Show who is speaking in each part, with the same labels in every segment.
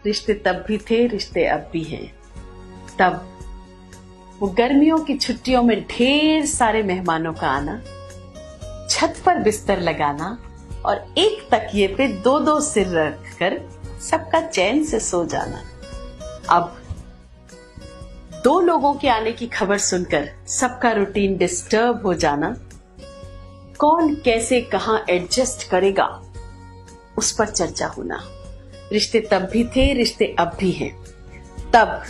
Speaker 1: रिश्ते तब भी थे, रिश्ते अब भी हैं। तब वो गर्मियों की छुट्टियों में ढेर सारे मेहमानों का आना, छत पर बिस्तर लगाना और एक तकिए पे दो दो सिर रखकर सबका चैन से सो जाना। अब दो लोगों के आने की खबर सुनकर सबका रूटीन डिस्टर्ब हो जाना, कौन कैसे कहां एडजस्ट करेगा उस पर चर्चा होना। रिश्ते तब भी थे, रिश्ते अब भी हैं। तब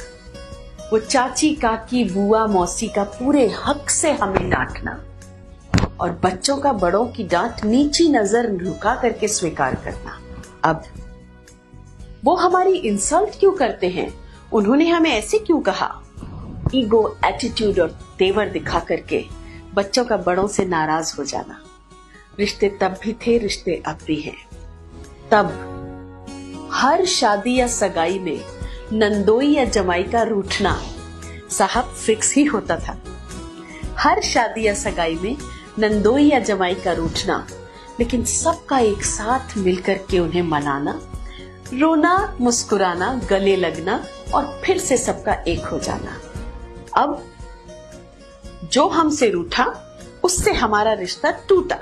Speaker 1: वो चाची काकी बुआ मौसी का पूरे हक से हमें डांटना और बच्चों का बड़ों की डांट नीची नजर झुका करके स्वीकार करना। अब वो हमारी इंसल्ट क्यों करते हैं, उन्होंने हमें ऐसे क्यों कहा, ईगो एटीट्यूड और तेवर दिखा करके बच्चों का बड़ों से नाराज हो जाना। रिश्ते तब भी थे, रिश्ते अब भी हैं। तब हर शादी या सगाई में नंदोई या जमाई का रूठना साहब फिक्स ही होता था। हर शादी या सगाई में नंदोई या जमाई का रूठना, लेकिन सबका एक साथ मिलकर के उन्हें मनाना, रोना मुस्कुराना, गले लगना और फिर से सबका एक हो जाना। अब जो हमसे रूठा उससे हमारा रिश्ता टूटा,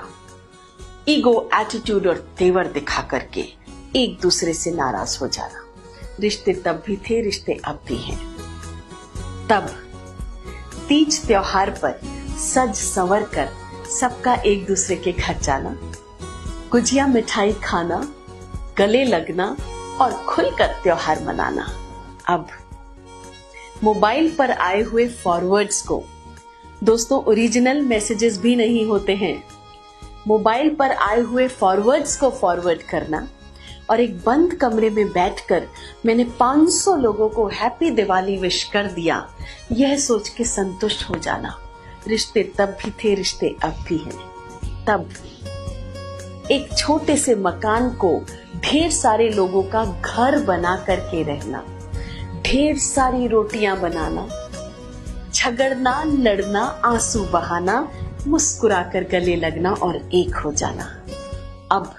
Speaker 1: ईगो एटीट्यूड और तेवर दिखा करके एक दूसरे से नाराज हो जाना। रिश्ते तब भी थे, रिश्ते अब भी हैं। तब तीज त्योहार पर सज संवर कर सबका एक दूसरे के घर जाना, गुजिया मिठाई खाना, गले लगना और खुलकर त्योहार मनाना। अब मोबाइल पर आए हुए फॉरवर्ड्स को, दोस्तों ओरिजिनल मैसेजेस भी नहीं होते हैं, मोबाइल पर आए हुए फॉरवर्ड्स को फॉरवर्ड करना और एक बंद कमरे में बैठकर मैंने 500 लोगों को हैप्पी दिवाली विश कर दिया, यह सोच के संतुष्ट हो जाना। रिश्ते तब भी थे, रिश्ते अब भी हैं। तब एक छोटे से मकान को ढेर सारे लोगों का घर बना करके रहना, ढेर सारी रोटियां बनाना, झगड़ना लड़ना, आंसू बहाना, मुस्कुराकर गले लगना और एक हो जाना। अब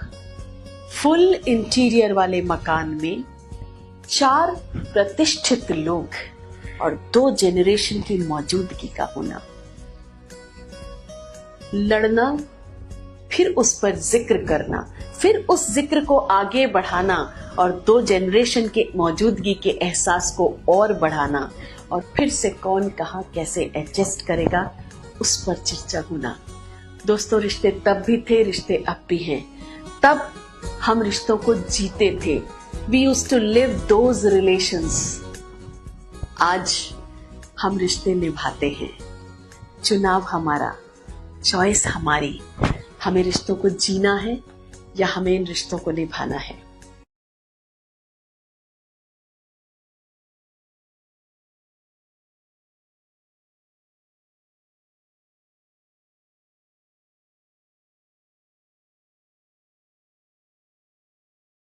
Speaker 1: फुल इंटीरियर वाले मकान में 4 प्रतिष्ठित लोग और 2 जेनरेशन की मौजूदगी का होना, लड़ना, फिर उस पर जिक्र करना, फिर उस जिक्र को आगे बढ़ाना और 2 जेनरेशन के मौजूदगी के एहसास को और बढ़ाना और फिर से कौन कहां कैसे एडजस्ट करेगा उस पर चर्चा होना। दोस्तों रिश्ते तब भी थे, रिश्ते अब भी हैं। तब हम रिश्तों को जीते थे, We used to live those relations। आज हम रिश्ते निभाते हैं। चुनाव हमारा, चॉइस हमारी, हमें रिश्तों को जीना है या हमें इन रिश्तों को निभाना है।